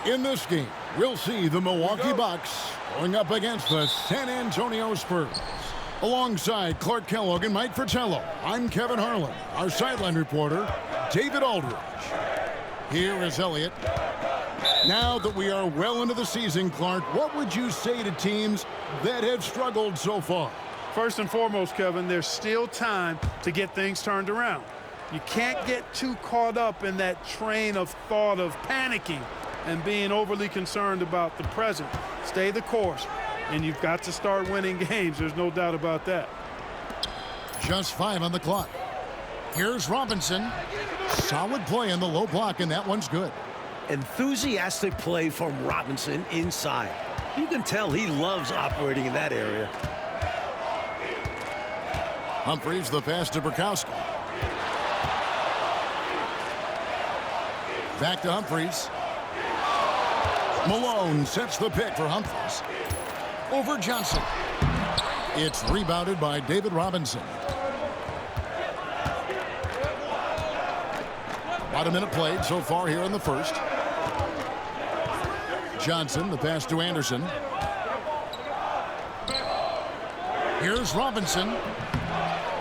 In this game, we'll see the Milwaukee Bucks going up against the San Antonio Spurs. Alongside Clark Kellogg and Mike Fratello, I'm Kevin Harlan. Our sideline reporter, David Aldridge. Here is Elliott. Now that we are well into the season, Clark, what would you say to teams that have struggled so far? First and foremost, Kevin, there's still time to get things turned around. You can't get too caught up in that train of thought of panicking and being overly concerned about the present. Stay the course, and you've got to start winning games. There's no doubt about that. Just 5 on the clock. Here's Robinson. Solid play in the low block, and that one's good. Enthusiastic play from Robinson inside. You can tell he loves operating in that area. Humphries, the pass to Brokowski. Back to Humphries. Malone sets the pick for Humphries. Over Johnson. It's rebounded by David Robinson. About a minute played so far here in the first. Johnson, the pass to Anderson. Here's Robinson.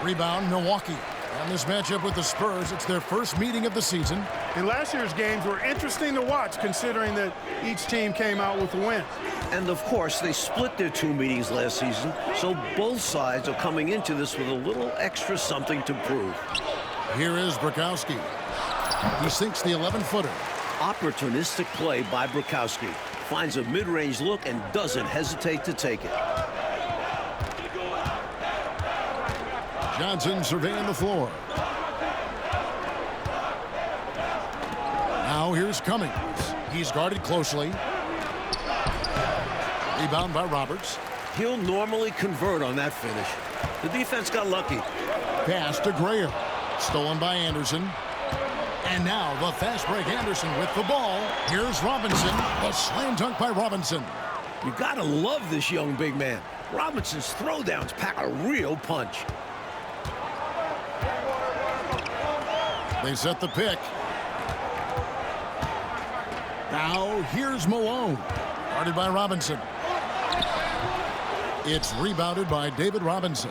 Rebound, Milwaukee. And this matchup with the Spurs, it's their first meeting of the season. And last year's games were interesting to watch, considering that each team came out with a win. And, of course, they split their 2 meetings last season, so both sides are coming into this with a little extra something to prove. Here is Brokowski. He sinks the 11-footer. Opportunistic play by Brokowski. Finds a mid-range look and doesn't hesitate to take it. Johnson surveying the floor. Now here's Cummings. He's guarded closely. Rebound by Roberts. He'll normally convert on that finish. The defense got lucky. Pass to Graham. Stolen by Anderson. And now the fast break. Anderson with the ball. Here's Robinson. The slam dunk by Robinson. You gotta love this young big man. Robinson's throwdowns pack a real punch. They set the pick. Now here's Malone. Guarded by Robinson. It's rebounded by David Robinson.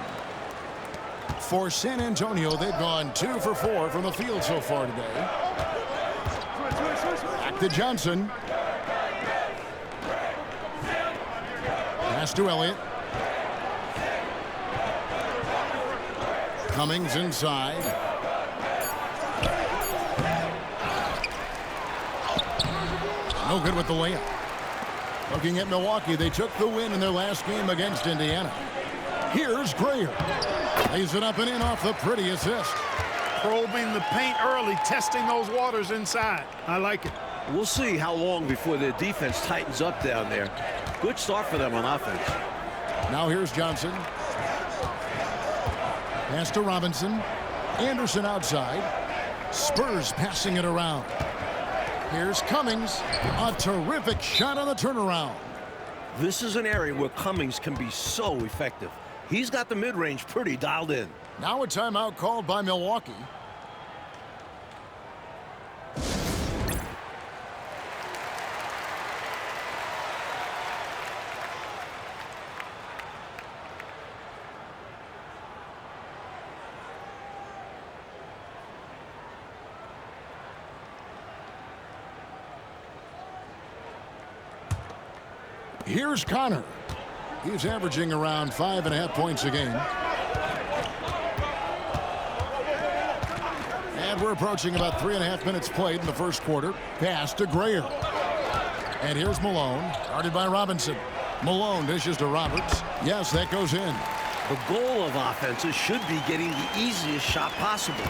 For San Antonio, they've gone 2 for 4 from the field so far today. Back to Johnson. Pass to Elliott. Cummings inside. No good with the layup. Looking at Milwaukee, they took the win in their last game against Indiana. Here's Graham. Lays it up and in off the pretty assist. Probing the paint early, testing those waters inside. I like it. We'll see how long before their defense tightens up down there. Good start for them on offense. Now here's Johnson. Pass to Robinson. Anderson outside. Spurs passing it around. Here's Cummings. A terrific shot on the turnaround. This is an area where Cummings can be so effective. He's got the mid-range pretty dialed in. Now a timeout called by Milwaukee. Here's Connor. He's averaging around 5.5 points a game. And we're approaching about 3.5 minutes played in the first quarter. Pass to Graham. And here's Malone, guarded by Robinson. Malone dishes to Roberts. Yes, that goes in. The goal of offenses should be getting the easiest shot possible.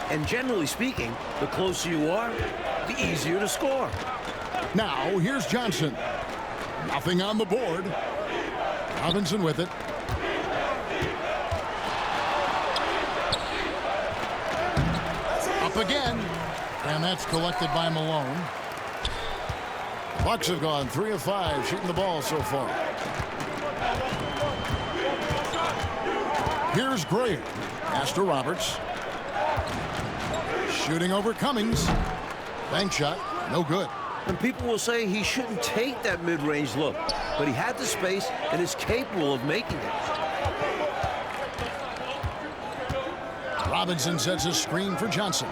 And generally speaking, the closer you are, the easier to score. Now, here's Johnson. Nothing on the board. Robinson with it. Up again. And that's collected by Malone. The Bucks have gone 3 of 5 shooting the ball so far. Here's Graham. Pass to Roberts. Shooting over Cummings. Bank shot. No good. And people will say he shouldn't take that mid-range look, but he had the space and is capable of making it. Robinson sets a screen for Johnson.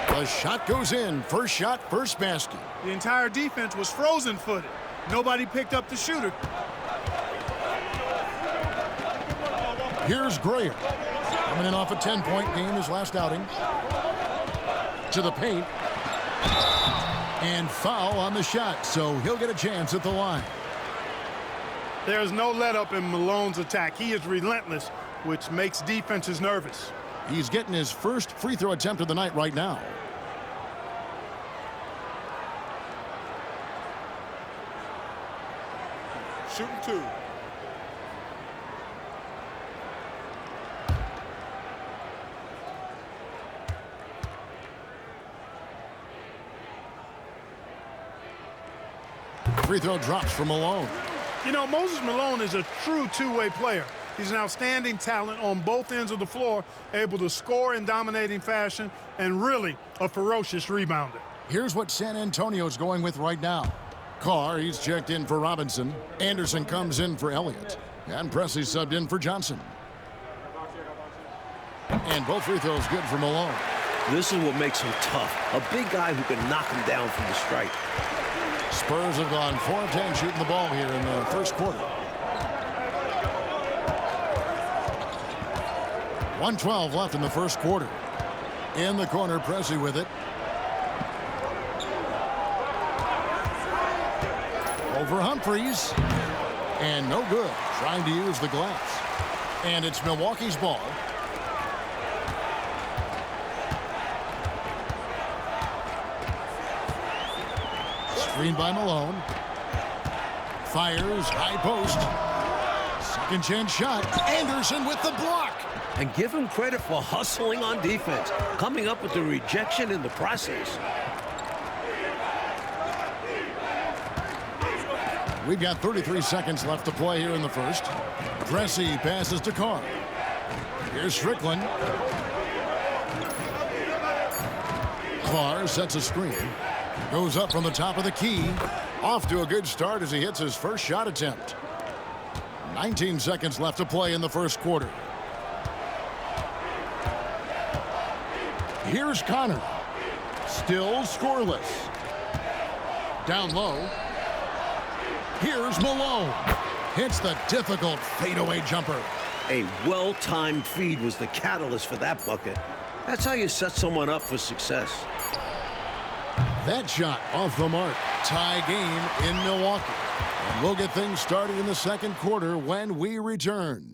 The shot goes in. First shot, first basket. The entire defense was frozen-footed. Nobody picked up the shooter. Here's Grayer. Coming in off a 10-point game his last outing. To the paint. And foul on the shot, so he'll get a chance at the line. There's no let-up in Malone's attack. He is relentless, which makes defenses nervous. He's getting his first free throw attempt of the night right now. Shooting two. Free throw drops for Malone. You know, Moses Malone is a true two-way player. He's an outstanding talent on both ends of the floor, able to score in dominating fashion, and really a ferocious rebounder. Here's what San Antonio's going with right now. Carr, he's checked in for Robinson. Anderson comes in for Elliott. And Presley subbed in for Johnson. And both free throws good for Malone. This is what makes him tough. A big guy who can knock him down from the stripe. Spurs have gone 4 of 10 shooting the ball here in the first quarter. 1:12 left in the first quarter. In the corner, Presley with it. Over Humphries. And no good. Trying to use the glass. And it's Milwaukee's ball. Screen by Malone. Fires, high post. Second chance shot. Anderson with the block. And give him credit for hustling on defense, coming up with the rejection in the process. We've got 33 seconds left to play here in the first. Pressey passes to Carr. Here's Strickland. Carr sets a screen. Goes up from the top of the key. Off to a good start as he hits his first shot attempt. 19 seconds left to play in the first quarter. Here's Connor. Still scoreless. Down low. Here's Malone. Hits the difficult fadeaway jumper. A well-timed feed was the catalyst for that bucket. That's how you set someone up for success. That shot off the mark. Tie game in Milwaukee. And we'll get things started in the second quarter when we return.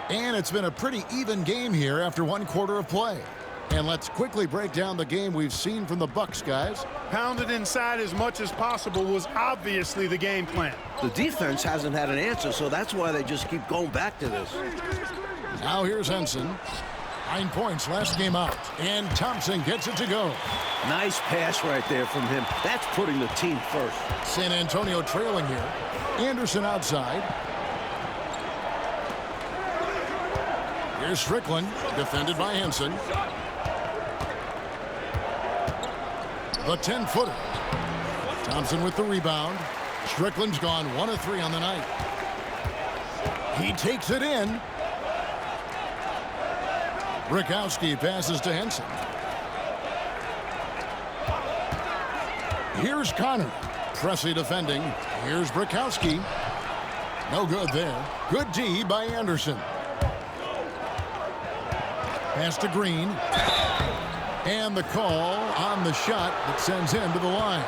And it's been a pretty even game here after 1 quarter of play. And let's quickly break down the game we've seen from the Bucks, guys. Pounded inside as much as possible was obviously the game plan. The defense hasn't had an answer, so that's why they just keep going back to this. Now here's Henson. 9 points last game out. And Thompson gets it to go. Nice pass right there from him. That's putting the team first. San Antonio trailing here. Anderson outside. Here's Strickland, defended by Henson. The 10-footer. Thompson with the rebound. Strickland's gone 1 of 3 on the night. He takes it in. Brickowski passes to Henson. Here's Connor. Pressey defending. Here's Brickowski. No good there. Good D by Anderson. Pass to Green. And the call on the shot that sends him to the line.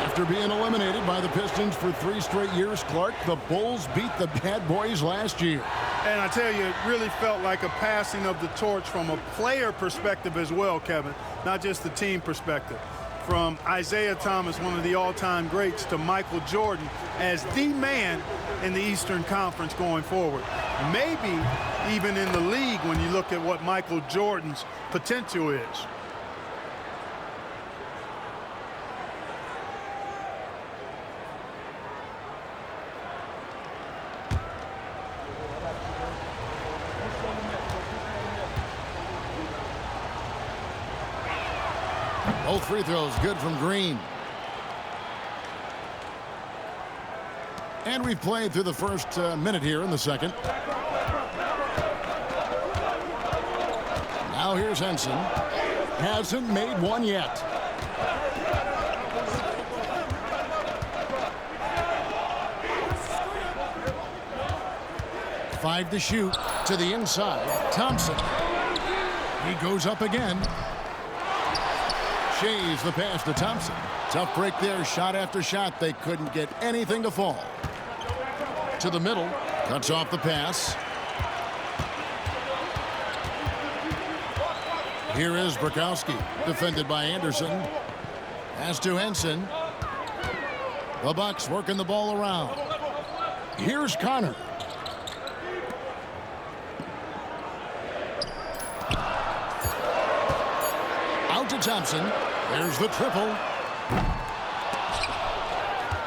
After being eliminated by the Pistons for 3 straight years, Clark, the Bulls beat the Bad Boys last year. And I tell you, it really felt like a passing of the torch from a player perspective as well, Kevin, not just the team perspective. from Isaiah Thomas, one of the all-time greats, to Michael Jordan as the man in the Eastern Conference going forward. Maybe even in the league when you look at what Michael Jordan's potential is. Both free throws good from Green. And we've played through the first minute here in the second. Now here's Henson. Hasn't made one yet. Five to shoot to the inside. Thompson. He goes up again. Shays the pass to Thompson. Tough break there, shot after shot. They couldn't get anything to fall. To the middle, cuts off the pass. Here is Bukowski, defended by Anderson. Pass to Henson. The Bucks working the ball around. Here's Connor. Out to Thompson. There's the triple.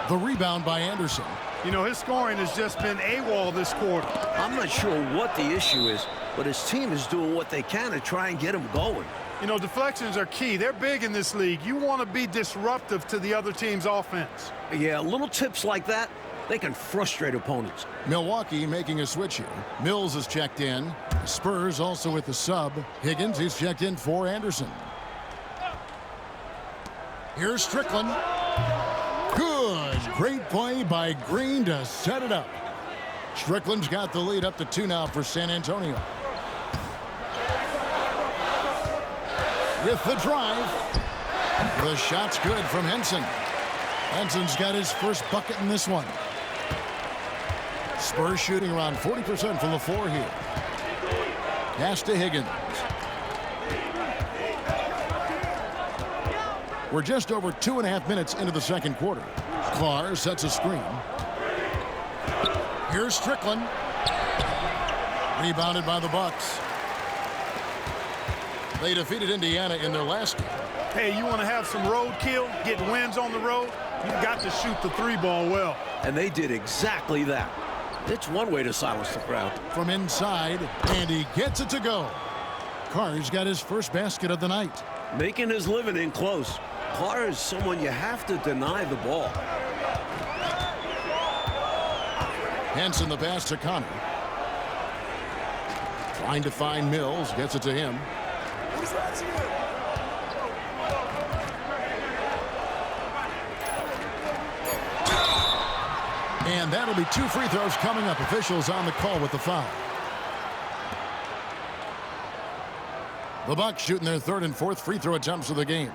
The rebound by Anderson. You know, his scoring has just been AWOL this quarter. I'm not sure what the issue is, but his team is doing what they can to try and get him going. You know, deflections are key. They're big in this league. You want to be disruptive to the other team's offense. Yeah, little tips like that, they can frustrate opponents. Milwaukee making a switch here. Mills is checked in. The Spurs also with the sub. Higgins is checked in for Anderson. Here's Strickland. Good. Great play by Green to set it up. Strickland's got the lead up to 2 now for San Antonio. With the drive. The shot's good from Henson. Henson's got his first bucket in this one. Spurs shooting around 40% from the floor here. Pass to Higgins. We're just over 2.5 minutes into the second quarter. Clark sets a screen. Here's Strickland. Rebounded by the Bucks. They defeated Indiana in their last game. Hey, you want to have some roadkill, get wins on the road? You've got to shoot the 3-ball well. And they did exactly that. It's one way to silence the crowd. From inside, and he gets it to go. Carr's got his first basket of the night. Making his living in close. Carr is someone you have to deny the ball. Henson the pass to Connor. Trying to find Mills, gets it to him. And that'll be 2 free throws coming up. Officials on the call with the foul. The Bucks shooting their 3rd and 4th free throw attempts of the game.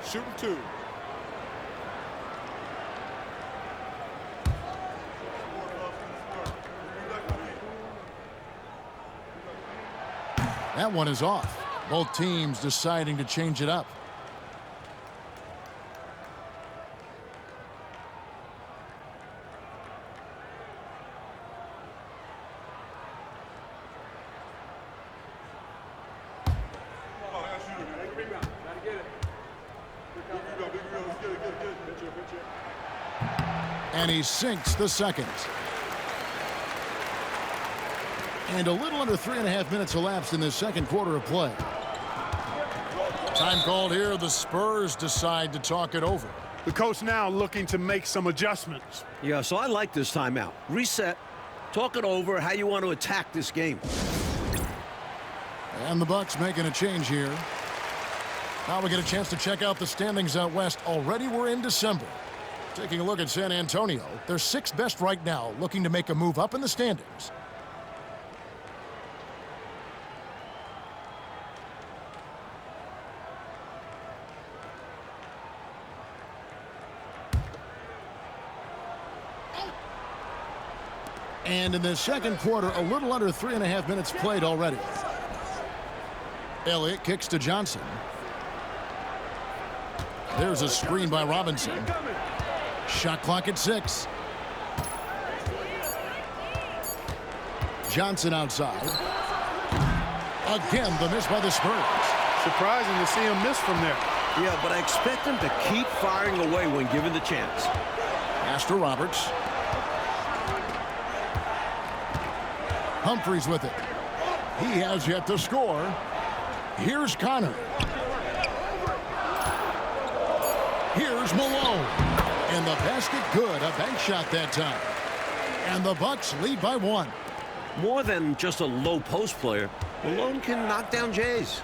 Shooting 2. That one is off. Both teams deciding to change it up. And he sinks the second. And a little under 3.5 minutes elapsed in the second quarter of play. Time called here. The Spurs decide to talk it over. The coach now looking to make some adjustments. Yeah, so I like this timeout. Reset, talk it over, how you want to attack this game. And the Bucks making a change here. Now we get a chance to check out the standings out west. Already we're in December. Taking a look at San Antonio. They're 6th best right now, looking to make a move up in the standings. And in the second quarter, a little under 3.5 minutes played already. Elliott kicks to Johnson. There's a screen by Robinson. Shot clock at 6. Johnson outside. Again, the miss by the Spurs. Surprising to see him miss from there. Yeah, but I expect him to keep firing away when given the chance. Pass to Roberts. Humphries with it. He has yet to score. Here's Connor. Here's Malone. And the basket good. A bank shot that time. And the Bucks lead by 1. More than just a low post player, Malone can knock down Jays.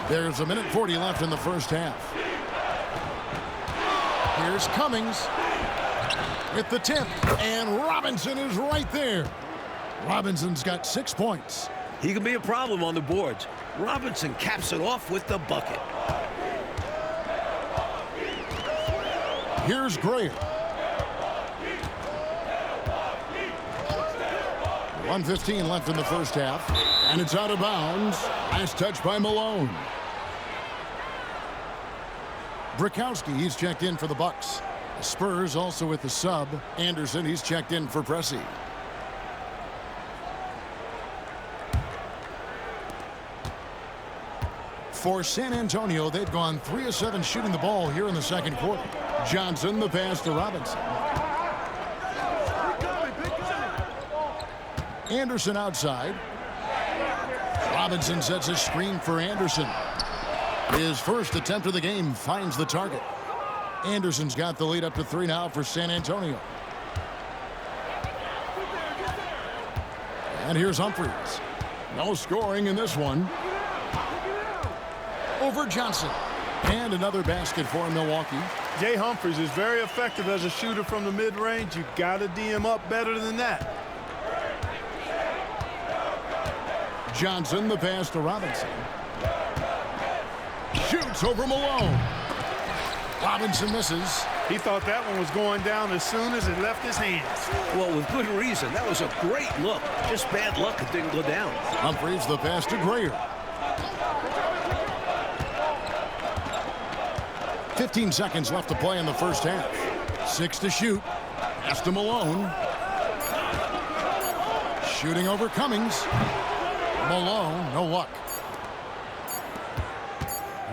There's 1:40 left in the first half. Here's Cummings with the tip, and Robinson is right there. Robinson's got 6 points. He can be a problem on the boards. Robinson caps it off with the bucket. Here's Grayer. 1:15 left in the first half, and it's out of bounds. Last touch by Malone. Brikowski, he's checked in for the Bucks. The Spurs also with the sub. Anderson, he's checked in for Pressey. For San Antonio, they've gone 3 of 7 shooting the ball here in the second quarter. Johnson, the pass to Robinson. Anderson outside. Robinson sets a screen for Anderson. His first attempt of the game finds the target. Anderson's got the lead up to 3 now for San Antonio. And here's Humphries. No scoring in this one. Over Johnson. And another basket for Milwaukee. Jay Humphries is very effective as a shooter from the mid-range. You got to D him up better than that. Johnson, the pass to Robinson. Shoots over Malone. Robinson misses. He thought that one was going down as soon as it left his hands. Well, with good reason. That was a great look. Just bad luck it didn't go down. Humphries, the pass to Grayer. 15 seconds left to play in the first half. 6 to shoot. Pass to Malone. Shooting over Cummings. Malone, no luck.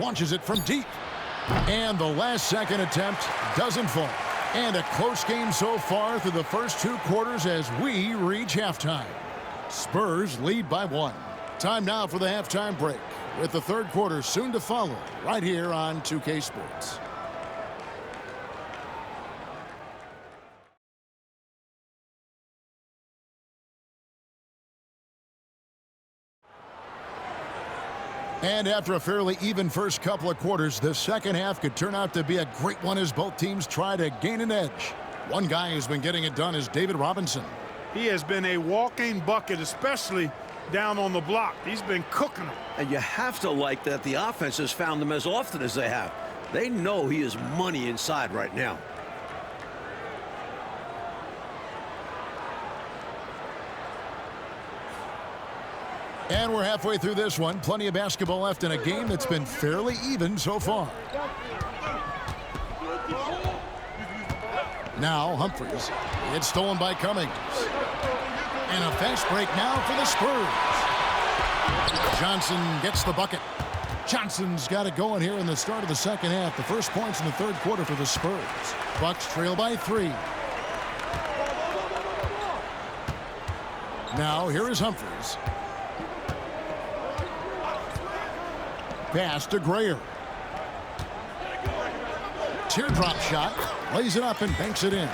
Launches it from deep. And the last second attempt doesn't fall. And a close game so far through the first 2 quarters as we reach halftime. Spurs lead by 1. Time now for the halftime break, with the third quarter soon to follow right here on 2K Sports. And after a fairly even first couple of quarters, the second half could turn out to be a great one as both teams try to gain an edge. One guy who's been getting it done is David Robinson. He has been a walking bucket, especially down on the block. He's been cooking them. And you have to like that the offense has found him as often as they have. They know he is money inside right now. And we're halfway through this one. Plenty of basketball left in a game that's been fairly even so far. Now Humphries. It's stolen by Cummings. And a fast break now for the Spurs. Johnson gets the bucket. Johnson's got it going here in the start of the second half. The first points in the third quarter for the Spurs. Bucks trail by 3. Now here is Humphries. Pass to Grayer. Teardrop shot. Lays it up and banks it in.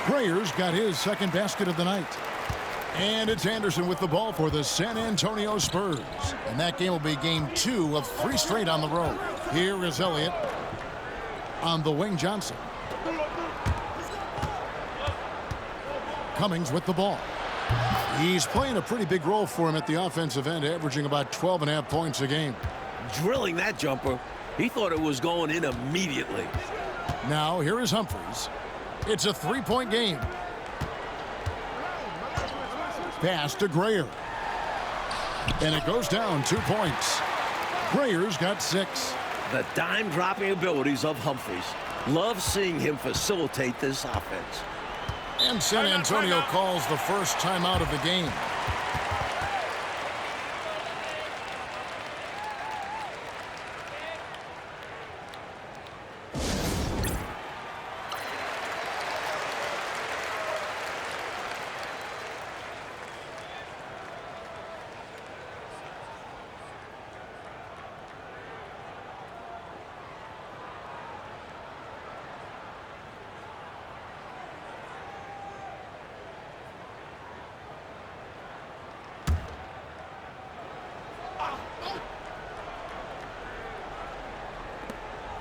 Grayer's got his second basket of the night. And it's Anderson with the ball for the San Antonio Spurs. And that game will be game 2 of 3 straight on the road. Here is Elliott on the wing. Johnson. Cummings with the ball. He's playing a pretty big role for him at the offensive end, averaging about 12.5 points a game. Drilling that jumper. He thought it was going in immediately. Now here is Humphries. It's a three-point game. Pass to Grayer. And it goes down 2 points. Grayer's got 6. The dime-dropping abilities of Humphries. Love seeing him facilitate this offense. And San Antonio calls the first timeout of the game.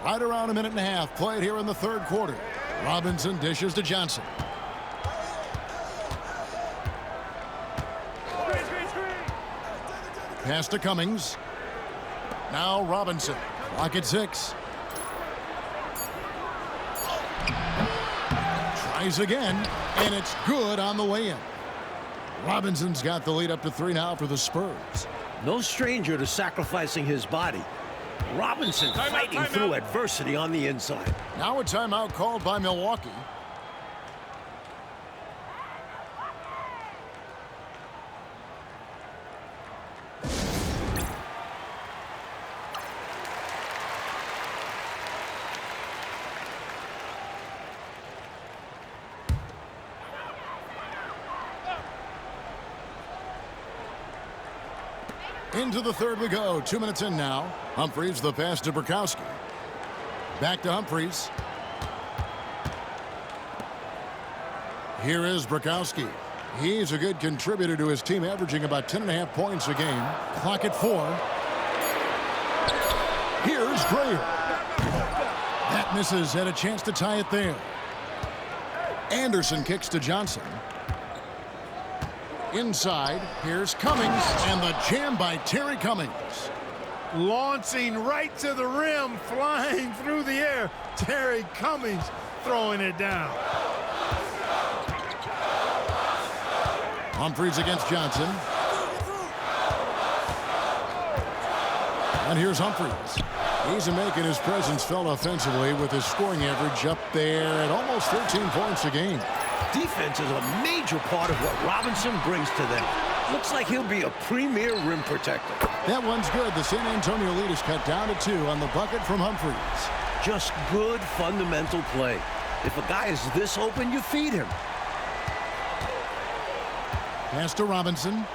Right around a minute and a half played here in the third quarter. Robinson dishes to Johnson. Pass to Cummings. Now Robinson. Clock at 6. Tries again, and it's good on the way in. Robinson's got the lead up to 3 now for the Spurs. No stranger to sacrificing his body. Robinson fighting through adversity on the inside. Now a timeout called by Milwaukee. Into the third we go. 2 minutes in now. Humphries, the pass to Burkowski. Back to Humphries. Here is Burkowski. He's a good contributor to his team, averaging about 10.5 points a game. Clock at 4. Here's Grayer. That misses. Had a chance to tie it there. Anderson kicks to Johnson. Inside, here's Cummings, and the jam by Terry Cummings. Launching right to the rim, flying through the air. Terry Cummings throwing it down. Humphries against Johnson. And here's Humphries. He's making his presence felt offensively with his scoring average up there at almost 13 points a game. Defense is a major part of what Robinson brings to them. Looks like he'll be a premier rim protector. That one's good. The San Antonio lead is cut down to 2 on the bucket from Humphries. Just good fundamental play. If a guy is this open, you feed him. Pass to Robinson.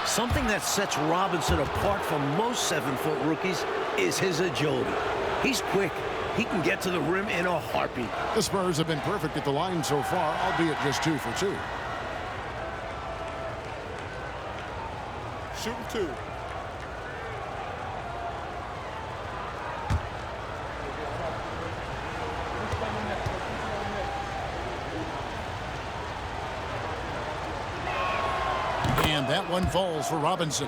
Something that sets Robinson apart from most 7-foot rookies is his agility. He's quick. He can get to the rim in a heartbeat. The Spurs have been perfect at the line so far, albeit just 2 for 2. Shooting 2. And that one falls for Robinson.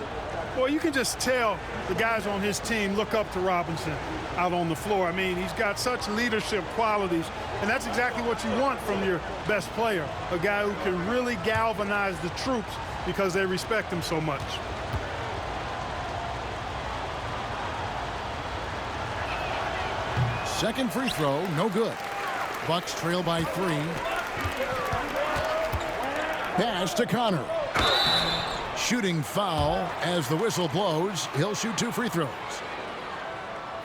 Boy, you can just tell the guys on his team look up to Robinson out on the floor. I mean, he's got such leadership qualities, and that's exactly what you want from your best player, a guy who can really galvanize the troops because they respect him so much. Second free throw, no good. Bucks trail by 3. Pass to Connor. Shooting foul as the whistle blows. He'll shoot 2 free throws.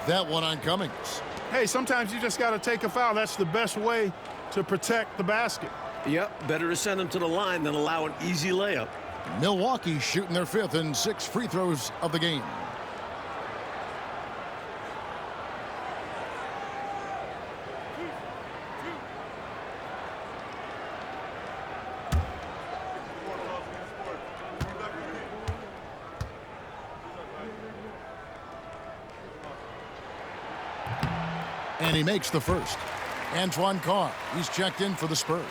That one on Cummings. Hey, sometimes you just got to take a foul. That's the best way to protect the basket. Yep, better to send him to the line than allow an easy layup. Milwaukee shooting their 5th and 6th free throws of the game. And he makes the first. Antoine Carr, he's checked in for the Spurs.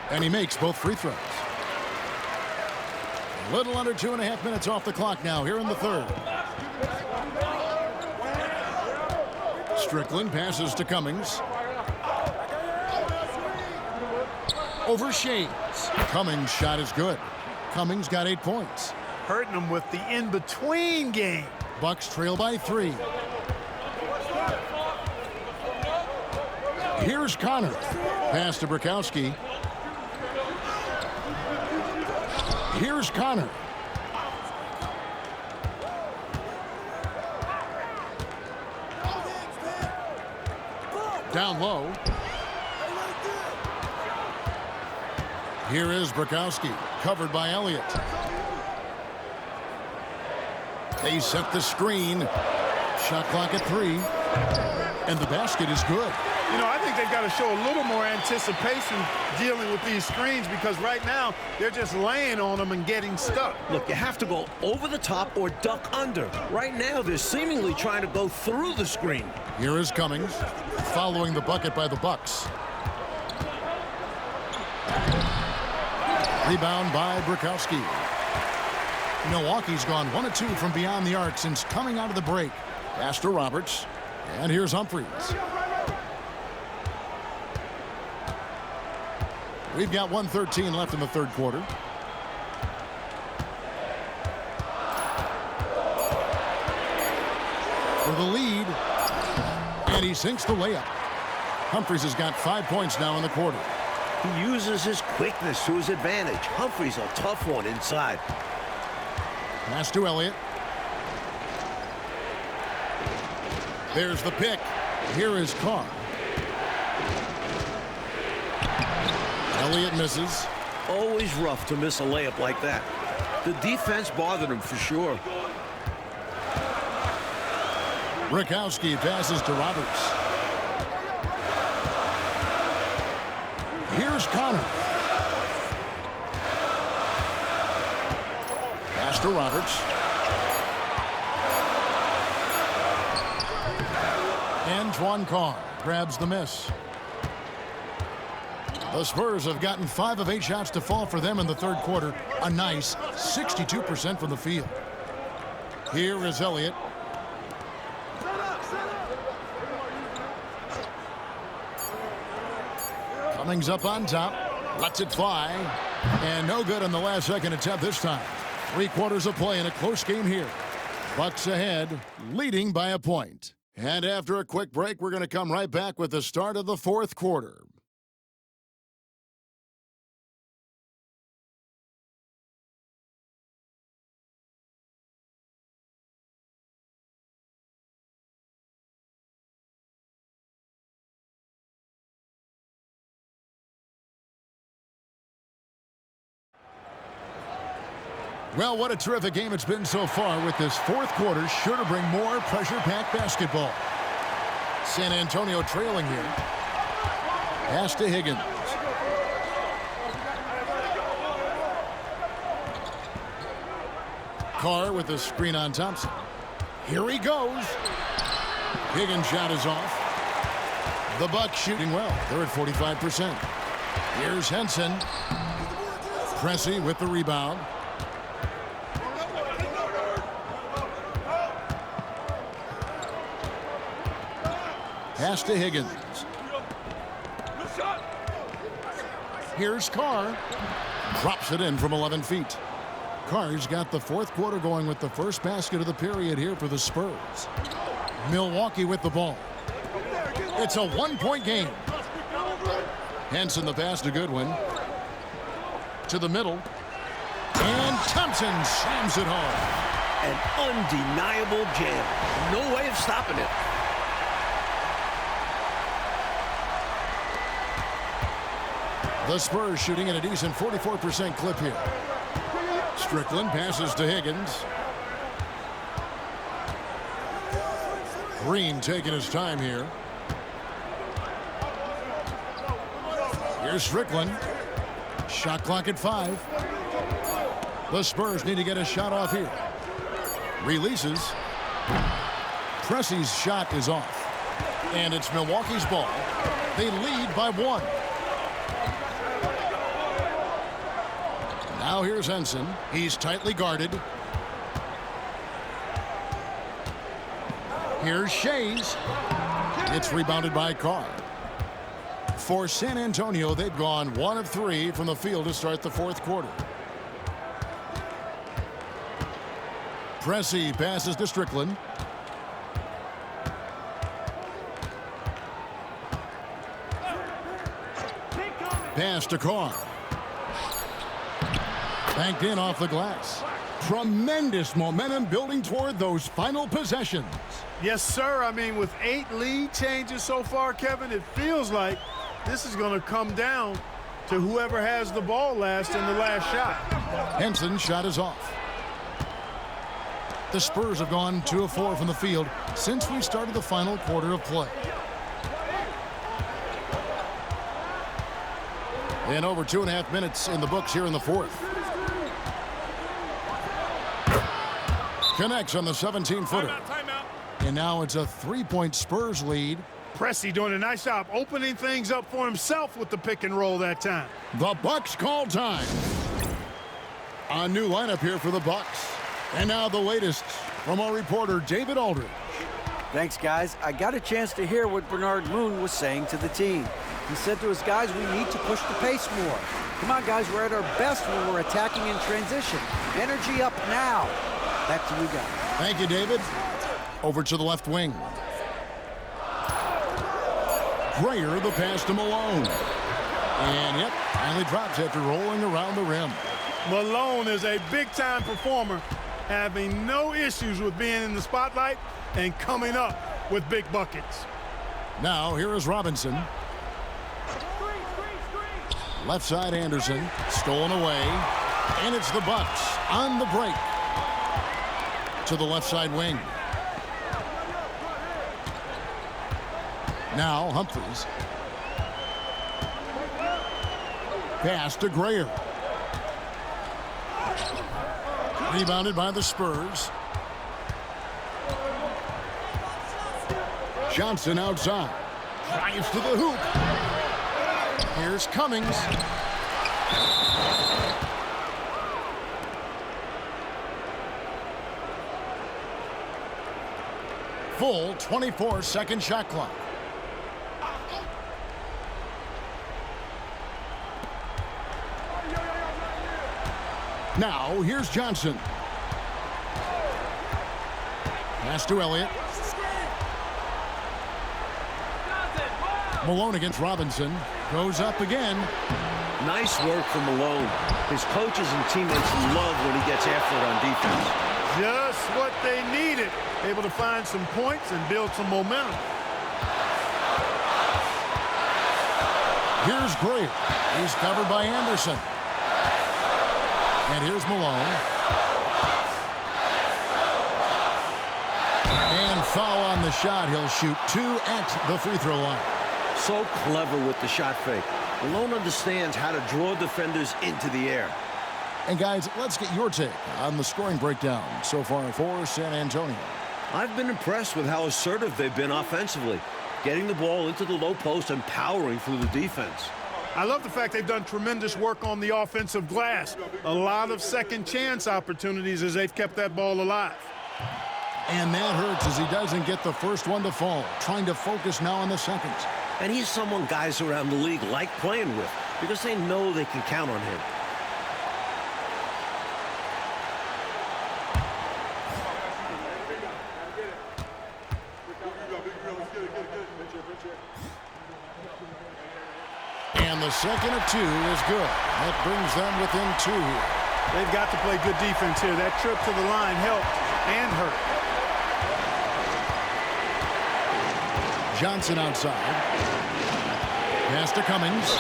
And he makes both free throws. A little under 2.5 minutes off the clock now here in the third. Strickland passes to Cummings. Over Shades. Cummings' shot is good. Cummings got 8 points. Hurting them with the in-between game. Bucks trail by 3. Here's Connor. Pass to Bukowski. Here's Connor. Down low. Here is Bukowski, covered by Elliott. They set the screen. Shot clock at 3. And the basket is good. You know, I think they've got to show a little more anticipation dealing with these screens because right now they're just laying on them and getting stuck. Look, you have to go over the top or duck under. Right now, they're seemingly trying to go through the screen. Here is Cummings, following the bucket by the Bucks. Rebound by Bukowski. Milwaukee's gone 1 of 2 from beyond the arc since coming out of the break. Pass to Roberts. And here's Humphries. We've got 1:13 left in the third quarter. For the lead. And he sinks the layup. Humphries has got 5 points now in the quarter. He uses his quickness to his advantage. Humphries a tough one inside. Pass to Elliott. There's the pick. Here is Carr. Elliott misses. Always rough to miss a layup like that. The defense bothered him for sure. Bukowski passes to Roberts. Here's Connor. Pass to Roberts. Antoine Carr grabs the miss. The Spurs have gotten 5 of 8 shots to fall for them in the third quarter. A nice 62% from the field. Here is Elliott. Cummings up on top. Lets it fly. And no good on the last second attempt this time. 3 quarters of play in a close game here. Bucks ahead, leading by a point. And after a quick break, we're going to come right back with the start of the fourth quarter. Well, what a terrific game it's been so far, with this fourth quarter sure to bring more pressure-packed basketball. San Antonio trailing here. Pass to Higgins. Carr with the screen on Thompson. Here he goes. Higgins' shot is off. The Bucks shooting well. They're at 45%. Here's Henson. Pressey with the rebound. Pass to Higgins. Here's Carr. Drops it in from 11 feet. Carr's got the fourth quarter going with the first basket of the period here for the Spurs. Milwaukee with the ball. It's a 1-point game. Henson the pass to Goodwin. To the middle. And Thompson slams it home. An undeniable jam. No way of stopping it. The Spurs shooting at a decent 44% clip here. Strickland passes to Higgins. Green taking his time here. Here's Strickland. Shot clock at 5. The Spurs need to get a shot off here. Releases. Pressey's shot is off. And it's Milwaukee's ball. They lead by 1. Now here's Henson. He's tightly guarded. Here's Shays. It's rebounded by Carr. For San Antonio, they've gone 1 of 3 from the field to start the fourth quarter. Pressey passes to Strickland. Pass to Carr. Banked in off the glass. Tremendous momentum building toward those final possessions. Yes, sir. I mean, with 8 lead changes so far, Kevin, it feels like this is going to come down to whoever has the ball last in the last shot. Henson's shot is off. The Spurs have gone 2 of 4 from the field since we started the final quarter of play. And over 2.5 minutes in the books here in the fourth. Connects on the 17-footer. And now it's a 3-point Spurs lead. Pressey doing a nice job opening things up for himself with the pick and roll that time. The Bucks call time. A new lineup here for the Bucks. And now the latest from our reporter, David Aldridge. Thanks, guys. I got a chance to hear what Bernard Moon was saying to the team. He said to his guys, we need to push the pace more. Come on, guys, we're at our best when we're attacking in transition. Energy up now. Back to you guys. Thank you, David. Over to the left wing. Grayer, the pass to Malone. And, yep, finally drops after rolling around the rim. Malone is a big-time performer, having no issues with being in the spotlight and coming up with big buckets. Now, here is Robinson. Left side, Anderson. Stolen away. And it's the Bucks on the break. To the left side wing. Now, Humphries. Pass to Grayer. Rebounded by the Spurs. Johnson outside. Drives to the hoop. Here's Cummings. Full 24-second shot clock. Now, here's Johnson. Pass to Elliott. Malone against Robinson. Goes up again. Nice work from Malone. His coaches and teammates love when he gets after it on defense. Just what they needed. Able to find some points and build some momentum. Here's Grayer. He's covered by Anderson. And here's Malone. And foul on the shot. He'll shoot 2 at the free throw line. So clever with the shot fake. Malone understands how to draw defenders into the air. And guys, let's get your take on the scoring breakdown so far for San Antonio. I've been impressed with how assertive they've been offensively, getting the ball into the low post and powering through the defense. I love the fact they've done tremendous work on the offensive glass. A lot of second chance opportunities as they've kept that ball alive. And that hurts as he doesn't get the first one to fall. Trying to focus now on the seconds. And he's someone guys around the league like playing with because they know they can count on him. And the second of 2 is good. That brings them within 2 here. They've got to play good defense here. That trip to the line helped and hurt. Johnson outside. Pass to Cummings.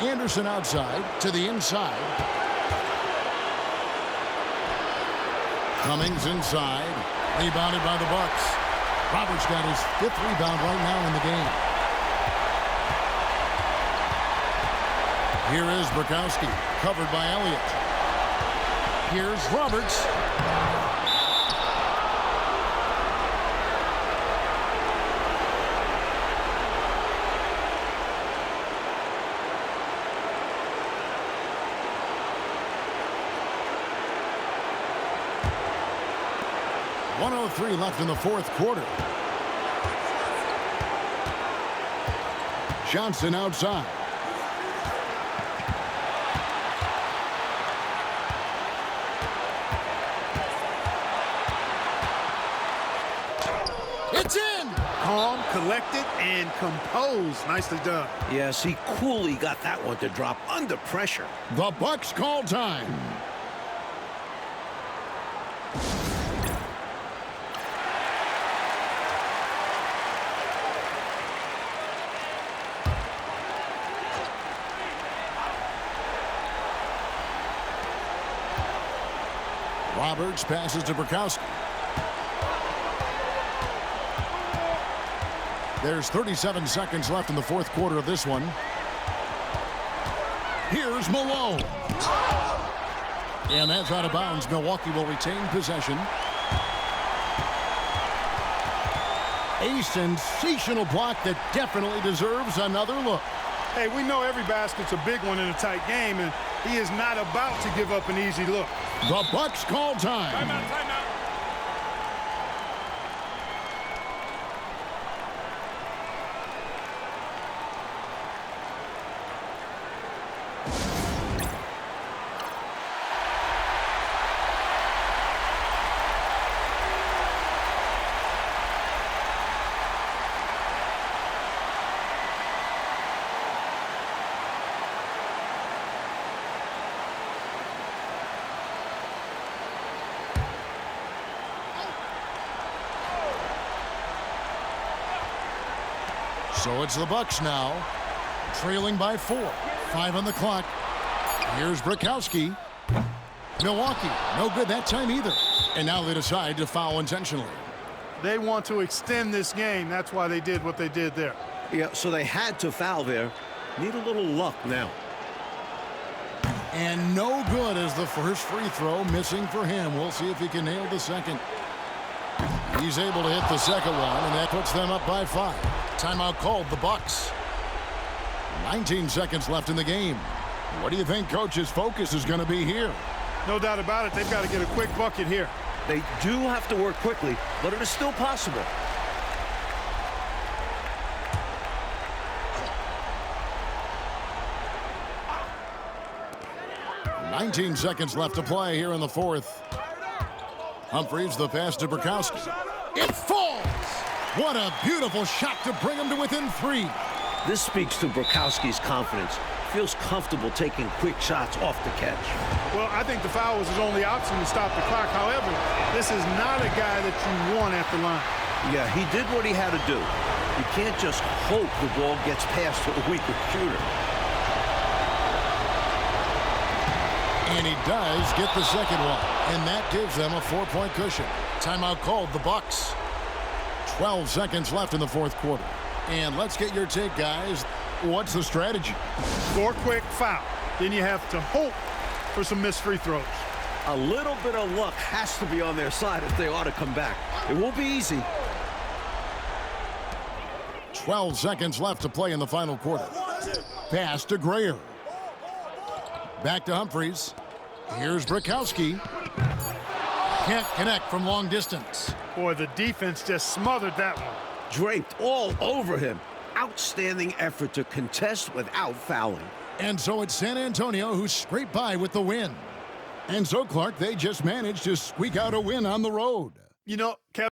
Anderson outside to the inside. Cummings inside. Rebounded by the Bucks. Roberts got his 5th rebound right now in the game. Here is Burkowski, covered by Elliott. Here's Roberts. 1:03 left in the fourth quarter. Johnson outside. It's in! Calm, collected, and composed. Nicely done. Yes, he coolly got that one to drop under pressure. The Bucks call time. Roberts passes to Brikowski. There's 37 seconds left in the fourth quarter of this one. Here's Malone. And that's out of bounds. Milwaukee will retain possession. A sensational block that definitely deserves another look. Hey, we know every basket's a big one in a tight game, and he is not about to give up an easy look. The Bucks call time. Timeout. So it's the Bucks now, trailing by 4. 5 on the clock. Here's Brikowski. Milwaukee, no good that time either. And now they decide to foul intentionally. They want to extend this game. That's why they did what they did there. Yeah, so they had to foul there. Need a little luck now. And no good as the first free throw missing for him. We'll see if he can nail the second. He's able to hit the second one, and that puts them up by 5. Timeout called, the Bucks. 19 seconds left in the game. What do you think Coach's focus is going to be here? No doubt about it. They've got to get a quick bucket here. They do have to work quickly, but it is still possible. "19 seconds left to play here in the fourth. Humphries, the pass to Brikowski. It falls! What a beautiful shot to bring him to within 3. This speaks to Brikowski's confidence. Feels comfortable taking quick shots off the catch. Well, I think the foul was his only option to stop the clock. However, this is not a guy that you want at the line. Yeah, he did what he had to do. You can't just hope the ball gets past to a weaker shooter. And he does get the second one, and that gives them a 4-point cushion. Timeout called, the Bucks. 12 seconds left in the fourth quarter. And let's get your take, guys. What's the strategy? Score quick, foul. Then you have to hope for some missed free throws. A little bit of luck has to be on their side if they ought to come back. It won't be easy. 12 seconds left to play in the final quarter. Pass to Grayer. Back to Humphries. Here's Brikowski. Can't connect from long distance. Boy, the defense just smothered that one. Draped all over him. Outstanding effort to contest without fouling. And so it's San Antonio who scraped by with the win. And so, Clark, they just managed to squeak out a win on the road. You know, Kevin.